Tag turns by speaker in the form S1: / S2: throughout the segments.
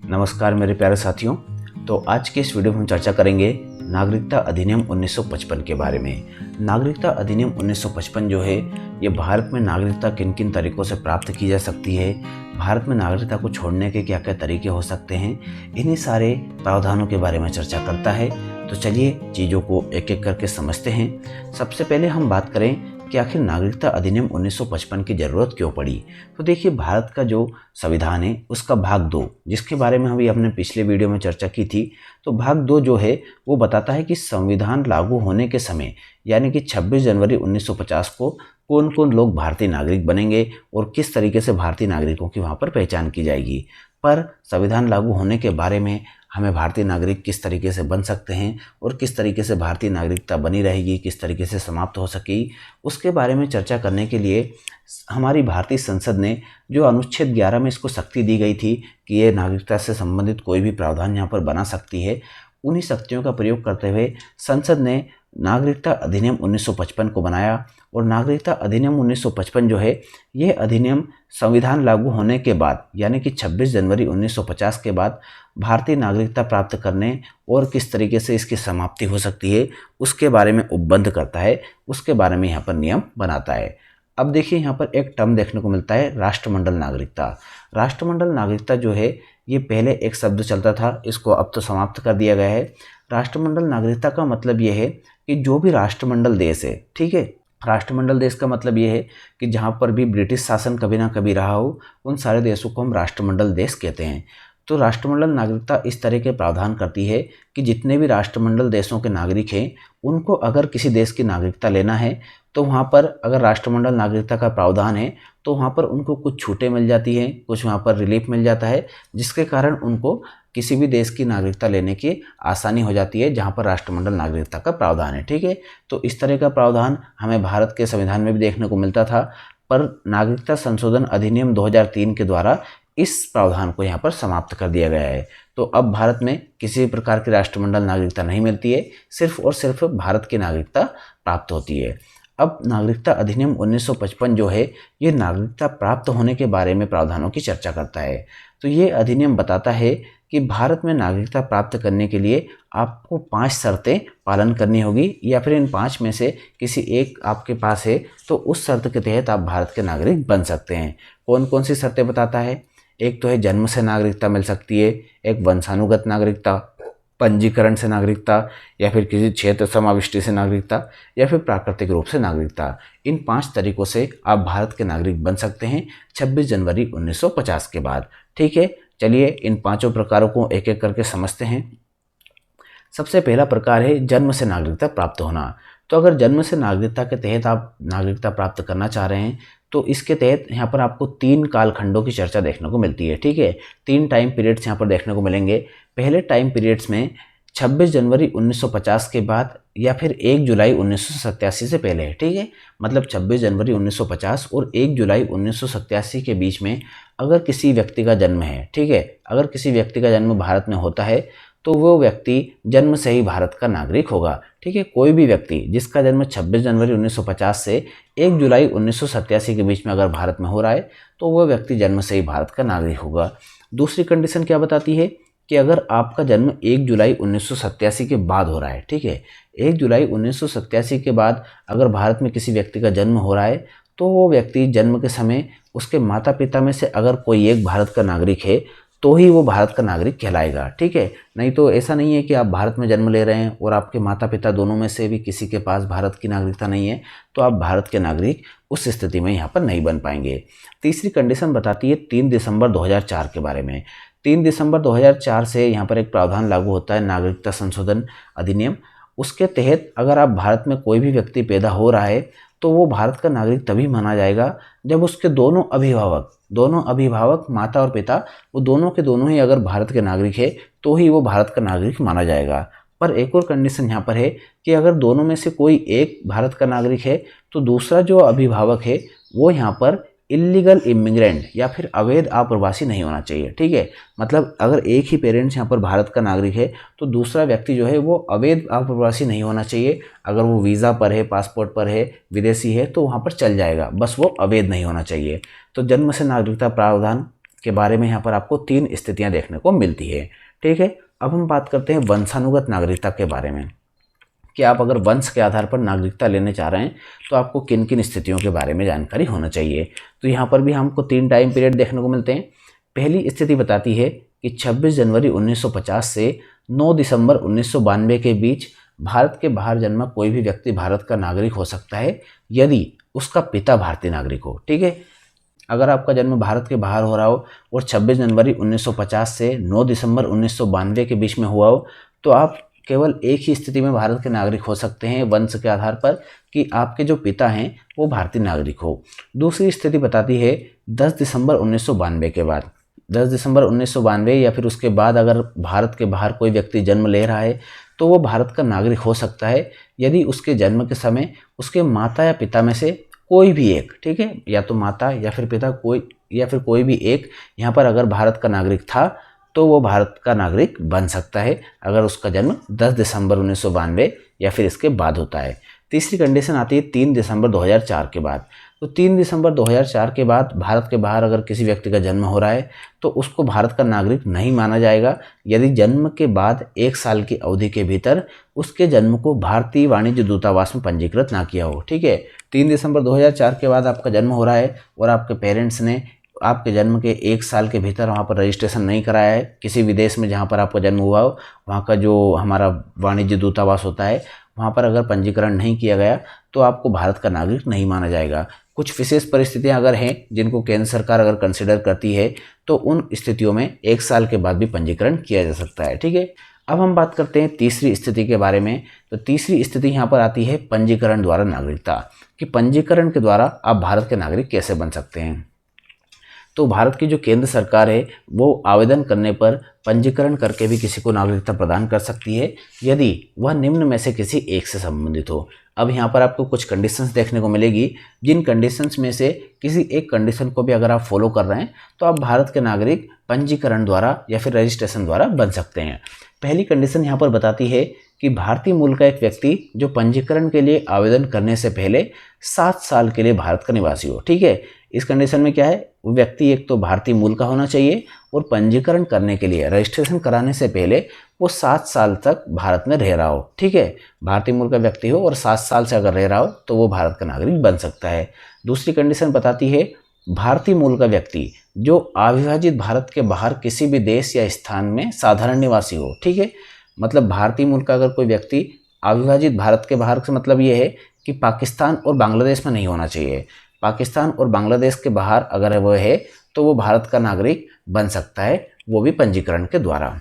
S1: नमस्कार मेरे प्यारे साथियों। तो आज के इस वीडियो में हम चर्चा करेंगे नागरिकता अधिनियम 1955 के बारे में। नागरिकता अधिनियम 1955 जो है ये भारत में नागरिकता किन किन तरीकों से प्राप्त की जा सकती है, भारत में नागरिकता को छोड़ने के क्या क्या तरीके हो सकते हैं, इन्हीं सारे प्रावधानों के बारे में चर्चा करता है। तो चलिए चीज़ों को एक एक करके समझते हैं। सबसे पहले हम बात करें कि आखिर नागरिकता अधिनियम 1955 की ज़रूरत क्यों पड़ी। तो देखिए, भारत का जो संविधान है उसका भाग 2, जिसके बारे में अभी हमने पिछले वीडियो में चर्चा की थी, तो भाग 2 जो है वो बताता है कि संविधान लागू होने के समय यानी कि 26 जनवरी 1950 को कौन कौन लोग भारतीय नागरिक बनेंगे और किस तरीके से भारतीय नागरिकों की वहाँ पर पहचान की जाएगी। पर संविधान लागू होने के बारे में हमें भारतीय नागरिक किस तरीके से बन सकते हैं और किस तरीके से भारतीय नागरिकता बनी रहेगी, किस तरीके से समाप्त हो सकेगी, उसके बारे में चर्चा करने के लिए हमारी भारतीय संसद ने जो अनुच्छेद 11 में इसको शक्ति दी गई थी कि ये नागरिकता से संबंधित कोई भी प्रावधान यहाँ पर बना सकती है, उन्हीं शक्तियों का प्रयोग करते हुए संसद ने नागरिकता अधिनियम 1955 को बनाया। और नागरिकता अधिनियम 1955 जो है ये अधिनियम संविधान लागू होने के बाद यानी कि 26 जनवरी 1950 के बाद भारतीय नागरिकता प्राप्त करने और किस तरीके से इसकी समाप्ति हो सकती है उसके बारे में उपबंध करता है, उसके बारे में यहाँ पर नियम बनाता है। अब देखिए, यहाँ पर एक टर्म देखने को मिलता है राष्ट्रमंडल नागरिकता। राष्ट्रमंडल नागरिकता जो है ये पहले एक शब्द चलता था, इसको अब तो समाप्त कर दिया गया है। राष्ट्रमंडल नागरिकता का मतलब ये है कि जो भी राष्ट्रमंडल देश है, ठीक है, राष्ट्रमंडल देश का मतलब ये है कि जहाँ पर भी ब्रिटिश शासन कभी ना कभी रहा हो, उन सारे देशों को हम राष्ट्रमंडल देश कहते हैं। तो राष्ट्रमंडल नागरिकता इस तरह के प्रावधान करती है कि जितने भी राष्ट्रमंडल देशों के नागरिक हैं उनको अगर किसी देश की नागरिकता लेना है तो वहाँ पर अगर राष्ट्रमंडल नागरिकता का प्रावधान है तो वहाँ पर उनको कुछ छूटें मिल जाती हैं, कुछ वहाँ पर रिलीफ मिल जाता है, जिसके कारण उनको किसी भी देश की नागरिकता लेने की आसानी हो जाती है जहाँ पर राष्ट्रमंडल नागरिकता का प्रावधान है। ठीक है, तो इस तरह का प्रावधान हमें भारत के संविधान में भी देखने को मिलता था, पर नागरिकता संशोधन अधिनियम 2003 के द्वारा इस प्रावधान को यहाँ पर समाप्त कर दिया गया है। तो अब भारत में किसी भी प्रकार की राष्ट्रमंडल नागरिकता नहीं मिलती है, सिर्फ और सिर्फ भारत की नागरिकता प्राप्त होती है। अब नागरिकता अधिनियम 1955 जो है ये नागरिकता प्राप्त होने के बारे में प्रावधानों की चर्चा करता है। तो ये अधिनियम बताता है कि भारत में नागरिकता प्राप्त करने के लिए आपको 5 शर्तें पालन करनी होगी, या फिर इन 5 में से किसी एक आपके पास है तो उस शर्त के तहत आप भारत के नागरिक बन सकते हैं। कौन कौन सी शर्तें बताता है? एक तो है जन्म से नागरिकता मिल सकती है, एक वंशानुगत नागरिकता, पंजीकरण से नागरिकता, या फिर किसी क्षेत्र समाविष्टि से नागरिकता, या फिर प्राकृतिक रूप से नागरिकता। इन 5 तरीकों से आप भारत के नागरिक बन सकते हैं 26 जनवरी 1950 के बाद। ठीक है, चलिए इन 5 प्रकारों को एक एक करके समझते हैं। सबसे पहला प्रकार है जन्म से नागरिकता प्राप्त होना। तो अगर जन्म से नागरिकता के तहत आप नागरिकता प्राप्त करना चाह रहे हैं तो इसके तहत यहाँ पर आपको 3 कालखंडों की चर्चा देखने को मिलती है। ठीक है, 3 टाइम पीरियड्स यहाँ पर देखने को मिलेंगे। पहले टाइम पीरियड्स में 26 जनवरी 1950 के बाद या फिर 1 जुलाई 1987 से पहले है। ठीक है, मतलब 26 जनवरी 1950 और 1 जुलाई 1987 के बीच में अगर किसी व्यक्ति का जन्म है, ठीक है, अगर किसी व्यक्ति का जन्म भारत में होता है तो वो व्यक्ति जन्म से ही भारत का नागरिक होगा। ठीक है, कोई भी व्यक्ति जिसका जन्म 26 जनवरी 1950 से 1 जुलाई 1987 के बीच में अगर भारत में हो रहा है तो वह व्यक्ति जन्म से ही भारत का नागरिक होगा। दूसरी कंडीशन क्या बताती है कि अगर आपका जन्म 1 जुलाई 1987 के बाद हो रहा है, ठीक है, 1 जुलाई 1987 के बाद अगर भारत में किसी व्यक्ति का जन्म हो रहा है तो वो व्यक्ति जन्म के समय उसके माता पिता में से अगर कोई एक भारत का नागरिक है तो ही वो भारत का नागरिक कहलाएगा। ठीक है, नहीं तो ऐसा नहीं है कि आप भारत में जन्म ले रहे हैं और आपके माता पिता दोनों में से भी किसी के पास भारत की नागरिकता नहीं है तो आप भारत के नागरिक उस स्थिति में यहाँ पर नहीं बन पाएंगे। तीसरी कंडीशन बताती है 3 दिसंबर 2004 के बारे में। 3 दिसंबर 2004 से यहाँ पर एक प्रावधान लागू होता है नागरिकता संशोधन अधिनियम। उसके तहत अगर आप भारत में कोई भी व्यक्ति पैदा हो रहा है तो वो भारत का नागरिक तभी माना जाएगा जब उसके दोनों अभिभावक माता और पिता, वो दोनों के दोनों ही अगर भारत के नागरिक है तो ही वो भारत का नागरिक माना जाएगा। पर एक और कंडीशन यहाँ पर है कि अगर दोनों में से कोई एक भारत का नागरिक है तो दूसरा जो अभिभावक है वो यहाँ पर इलीगल इमिग्रेंट या फिर अवैध आप्रवासी नहीं होना चाहिए। ठीक है, मतलब अगर एक ही पेरेंट्स यहाँ पर भारत का नागरिक है तो दूसरा व्यक्ति जो है वो अवैध आप्रवासी नहीं होना चाहिए। अगर वो वीज़ा पर है, पासपोर्ट पर है, विदेशी है तो वहाँ पर चल जाएगा, बस वो अवैध नहीं होना चाहिए। तो जन्म से नागरिकता प्रावधान के बारे में यहाँ पर आपको 3 स्थितियाँ देखने को मिलती है। ठीक है, अब हम बात करते हैं वंशानुगत नागरिकता के बारे में कि आप अगर वंश के आधार पर नागरिकता लेने चाह रहे हैं तो आपको किन किन स्थितियों के बारे में जानकारी होना चाहिए। तो यहाँ पर भी हमको 3 टाइम पीरियड देखने को मिलते हैं। पहली स्थिति बताती है कि 26 जनवरी 1950 से 9 दिसंबर 1992 के बीच भारत के बाहर जन्मा कोई भी व्यक्ति भारत का नागरिक हो सकता है यदि उसका पिता भारतीय नागरिक हो। ठीक है, अगर आपका जन्म भारत के बाहर हो रहा हो और 26 जनवरी 1950 से 9 दिसंबर 1992 के बीच में हुआ हो तो आप केवल एक ही स्थिति में भारत के नागरिक हो सकते हैं वंश के आधार पर कि आपके जो पिता हैं वो भारतीय नागरिक हो। दूसरी स्थिति बताती है 10 दिसंबर 1992 के बाद। 10 दिसंबर 1992 या फिर उसके बाद अगर भारत के बाहर कोई व्यक्ति जन्म ले रहा है तो वो भारत का नागरिक हो सकता है यदि उसके जन्म के समय उसके माता या पिता में से कोई भी एक, ठीक है, या तो माता या फिर पिता कोई भी एक यहाँ पर अगर भारत का नागरिक था तो वो भारत का नागरिक बन सकता है अगर उसका जन्म 10 दिसंबर 1992 या फिर इसके बाद होता है। तीसरी कंडीशन आती है 3 दिसंबर 2004 के बाद। तो 3 दिसंबर 2004 के बाद भारत के बाहर अगर किसी व्यक्ति का जन्म हो रहा है तो उसको भारत का नागरिक नहीं माना जाएगा यदि जन्म के बाद 1 साल की अवधि के भीतर उसके जन्म को भारतीय वाणिज्य दूतावास में पंजीकृत ना किया हो। ठीक है, 3 दिसंबर 2004 के बाद आपका जन्म हो रहा है और आपके पेरेंट्स ने आपके जन्म के 1 साल के भीतर वहाँ पर रजिस्ट्रेशन नहीं कराया है किसी विदेश में जहाँ पर आपका जन्म हुआ हो, वहाँ का जो हमारा वाणिज्य दूतावास होता है वहाँ पर अगर पंजीकरण नहीं किया गया तो आपको भारत का नागरिक नहीं माना जाएगा। कुछ विशेष परिस्थितियाँ अगर हैं जिनको केंद्र सरकार अगर कंसिडर करती है तो उन स्थितियों में 1 साल के बाद भी पंजीकरण किया जा सकता है। ठीक है, अब हम बात करते हैं तीसरी स्थिति के बारे में। तो तीसरी स्थिति यहाँ पर आती है पंजीकरण द्वारा नागरिकता, कि पंजीकरण के द्वारा आप भारत के नागरिक कैसे बन सकते हैं। तो भारत की जो केंद्र सरकार है वो आवेदन करने पर पंजीकरण करके भी किसी को नागरिकता प्रदान कर सकती है यदि वह निम्न में से किसी एक से संबंधित हो। अब यहाँ पर आपको कुछ कंडीशंस देखने को मिलेगी, जिन कंडीशंस में से किसी एक कंडीशन को भी अगर आप फॉलो कर रहे हैं तो आप भारत के नागरिक पंजीकरण द्वारा या फिर रजिस्ट्रेशन द्वारा बन सकते हैं। पहली कंडीशन यहाँ पर बताती है कि भारतीय मूल का एक व्यक्ति जो पंजीकरण के लिए आवेदन करने से पहले 7 साल के लिए भारत का निवासी हो। ठीक है, इस कंडीशन में क्या है, वो व्यक्ति एक तो भारतीय मूल का होना चाहिए और पंजीकरण करने के लिए रजिस्ट्रेशन कराने से पहले वो 7 साल तक भारत में रह रहा हो। ठीक है, भारतीय मूल का व्यक्ति हो और 7 साल से अगर रह रहा हो तो वो भारत का नागरिक बन सकता है। दूसरी कंडीशन बताती है भारतीय मूल का व्यक्ति जो अविभाजित भारत के बाहर किसी भी देश या स्थान में साधारण निवासी हो। ठीक है, मतलब भारतीय मूल का अगर कोई व्यक्ति अविभाजित भारत के बाहर से मतलब ये है कि पाकिस्तान और बांग्लादेश में नहीं होना चाहिए। पाकिस्तान और बांग्लादेश के बाहर अगर वो है तो वो भारत का नागरिक बन सकता है, वो भी पंजीकरण के द्वारा।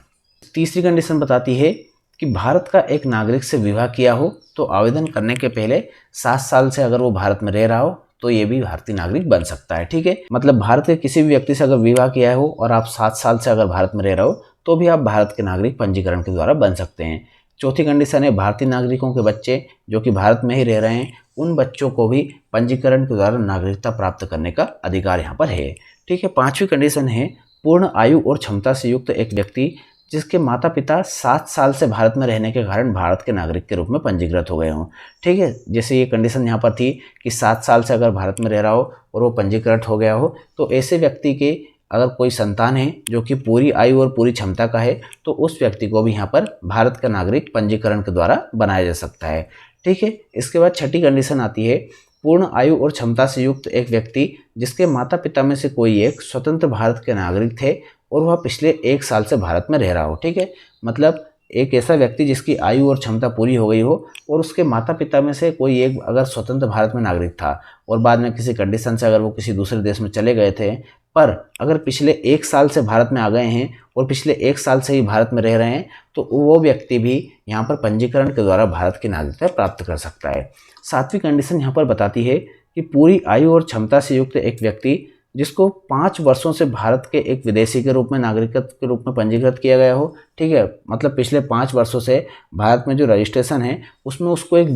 S1: तीसरी कंडीशन बताती है कि भारत का एक नागरिक से विवाह किया हो तो आवेदन करने के पहले 7 साल से अगर वो भारत में रह रहा हो तो ये भी भारतीय नागरिक बन सकता है। ठीक है, मतलब भारत के किसी भी व्यक्ति से अगर विवाह किया हो और आप 7 साल से अगर भारत में रह रहे हो तो भी आप भारत के नागरिक पंजीकरण के द्वारा बन सकते हैं। चौथी कंडीशन है भारतीय नागरिकों के बच्चे जो कि भारत में ही रह रहे हैं उन बच्चों को भी पंजीकरण के द्वारा नागरिकता प्राप्त करने का अधिकार यहाँ पर है। ठीक है, पांचवी कंडीशन है पूर्ण आयु और क्षमता से युक्त एक व्यक्ति जिसके माता पिता 7 साल से भारत में रहने के कारण भारत के नागरिक के रूप में पंजीकृत हो गए हों। ठीक है, जैसे ये कंडीशन यहाँ पर थी कि 7 साल से अगर भारत में रह रहा हो और वो पंजीकृत हो गया हो तो ऐसे व्यक्ति के अगर कोई संतान है जो कि पूरी आयु और पूरी क्षमता का है तो उस व्यक्ति को भी यहाँ पर भारत का नागरिक पंजीकरण के द्वारा बनाया जा सकता है। ठीक है, इसके बाद छठी कंडीशन आती है पूर्ण आयु और क्षमता से युक्त एक व्यक्ति जिसके माता पिता में से कोई एक स्वतंत्र भारत के नागरिक थे और वह पिछले 1 साल से भारत में रह रहा हो। ठीक है, मतलब एक ऐसा व्यक्ति जिसकी आयु और क्षमता पूरी हो गई हो और उसके माता पिता में से कोई एक अगर स्वतंत्र भारत में नागरिक था और बाद में किसी कंडीशन से अगर वो किसी दूसरे देश में चले गए थे पर अगर पिछले 1 साल से भारत में आ गए हैं और पिछले 1 साल से ही भारत में रह रहे हैं तो वो व्यक्ति भी यहाँ पर पंजीकरण के द्वारा भारत की नागरिकता प्राप्त कर सकता है। 7वीं कंडीशन यहाँ पर बताती है कि पूरी आयु और क्षमता से युक्त एक व्यक्ति जिसको 5 वर्षों से भारत के एक विदेशी के रूप में नागरिकता के रूप में पंजीकृत किया गया हो। ठीक है, मतलब पिछले 5 वर्षों से भारत में जो रजिस्ट्रेशन है उसमें उसको एक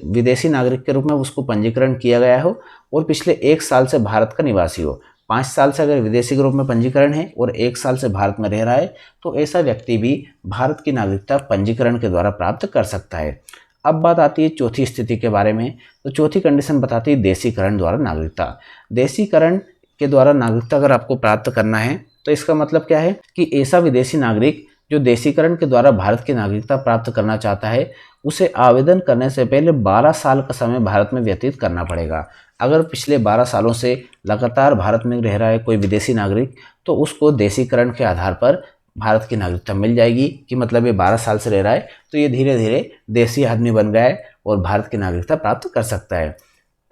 S1: विदेशी नागरिक के रूप में उसको पंजीकरण किया गया हो और पिछले 1 साल से भारत का निवासी हो। 5 साल से अगर विदेशी के रूप में पंजीकरण है और 1 साल से भारत में रह रहा है तो ऐसा व्यक्ति भी भारत की नागरिकता पंजीकरण के द्वारा प्राप्त कर सकता है। अब बात आती है चौथी स्थिति के बारे में। तो चौथी कंडीशन बताती है देशीकरण द्वारा नागरिकता। देशीकरण के द्वारा नागरिकता अगर आपको प्राप्त करना है तो इसका मतलब क्या है कि ऐसा विदेशी नागरिक जो देशीकरण के द्वारा भारत की नागरिकता प्राप्त करना चाहता है उसे आवेदन करने से पहले 12 साल का समय भारत में व्यतीत करना पड़ेगा। अगर पिछले 12 सालों से लगातार भारत में रह रहा है कोई विदेशी नागरिक तो उसको देशीकरण के आधार पर भारत की नागरिकता मिल जाएगी कि मतलब ये 12 साल से रह रहा है तो ये धीरे धीरे देशी आदमी बन गया है और भारत की नागरिकता प्राप्त कर सकता है।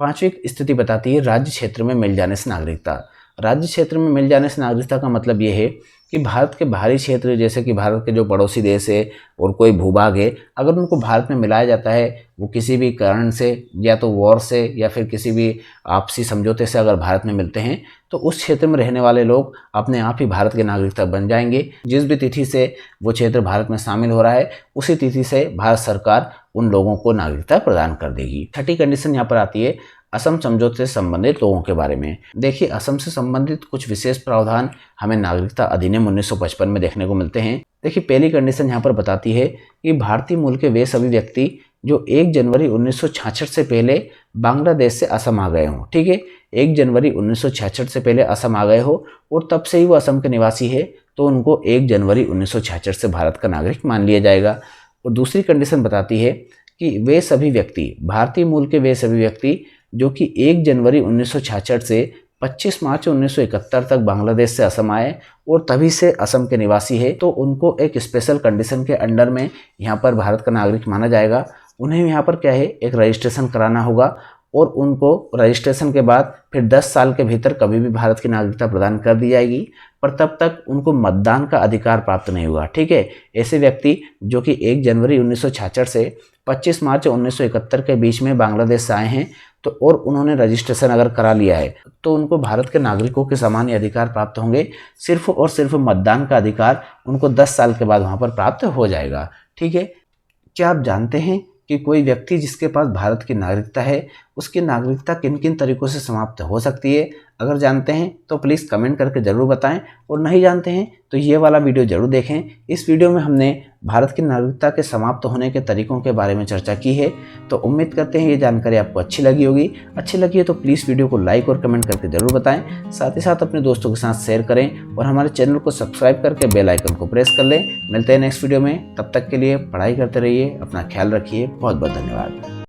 S1: पांचवी स्थिति बताती है राज्य क्षेत्र में मिल जाने से नागरिकता। राज्य क्षेत्र में मिल जाने से नागरिकता का मतलब ये है कि भारत के बाहरी क्षेत्र जैसे कि भारत के जो पड़ोसी देश है और कोई भूभाग है अगर उनको भारत में मिलाया जाता है वो किसी भी कारण से या तो वॉर से या फिर किसी भी आपसी समझौते से अगर भारत में मिलते हैं तो उस क्षेत्र में रहने वाले लोग अपने आप ही भारत के नागरिकता बन जाएंगे। जिस भी तिथि से वो क्षेत्र भारत में शामिल हो रहा है उसी तिथि से भारत सरकार उन लोगों को नागरिकता प्रदान कर देगी। छठी कंडीशन यहाँ पर आती है असम समझौते से संबंधित लोगों के बारे में। देखिए असम से संबंधित कुछ विशेष प्रावधान हमें नागरिकता अधिनियम 1955 में देखने को मिलते हैं। देखिए पहली कंडीशन यहाँ पर बताती है कि भारतीय मूल के वे सभी व्यक्ति जो 1 जनवरी 1966 से पहले बांग्लादेश से असम आ गए हों। ठीक है, 1 जनवरी 1966 से पहले असम आ गए हो और तब से ही वो असम के निवासी है तो उनको 1 जनवरी 1966 से भारत का नागरिक मान लिया जाएगा। और दूसरी कंडीशन बताती है कि वे सभी व्यक्ति भारतीय मूल के वे सभी व्यक्ति जो कि 1 जनवरी 1966 से 25 मार्च 1971 तक बांग्लादेश से असम आए और तभी से असम के निवासी है तो उनको एक स्पेशल कंडीशन के अंडर में यहाँ पर भारत का नागरिक माना जाएगा। उन्हें यहाँ पर क्या है एक रजिस्ट्रेशन कराना होगा और उनको रजिस्ट्रेशन के बाद फिर 10 साल के भीतर कभी भी भारत की नागरिकता प्रदान कर दी जाएगी पर तब तक उनको मतदान का अधिकार प्राप्त नहीं होगा। ठीक है, ऐसे व्यक्ति जो कि 1 जनवरी 1966 से 25 मार्च 1971 के बीच में बांग्लादेश से आए हैं तो और उन्होंने रजिस्ट्रेशन अगर करा लिया है तो उनको भारत के नागरिकों के समान ही अधिकार प्राप्त होंगे। सिर्फ और सिर्फ मतदान का अधिकार उनको 10 साल के बाद वहाँ पर प्राप्त हो जाएगा। ठीक है, क्या आप जानते हैं कि कोई व्यक्ति जिसके पास भारत की नागरिकता है उसकी नागरिकता किन किन तरीकों से समाप्त हो सकती है? अगर जानते हैं तो प्लीज़ कमेंट करके ज़रूर बताएं और नहीं जानते हैं तो ये वाला वीडियो ज़रूर देखें। इस वीडियो में हमने भारत की नागरिकता के समाप्त होने के तरीकों के बारे में चर्चा की है तो उम्मीद करते हैं ये जानकारी आपको अच्छी लगी होगी। अच्छी लगी है तो प्लीज़ वीडियो को लाइक और कमेंट करके ज़रूर बताएं। साथ ही साथ अपने दोस्तों के साथ शेयर करें और हमारे चैनल को सब्सक्राइब करके बेल आइकन को प्रेस कर लें। मिलते हैं नेक्स्ट वीडियो में, तब तक के लिए पढ़ाई करते रहिए, अपना ख्याल रखिए। बहुत बहुत धन्यवाद।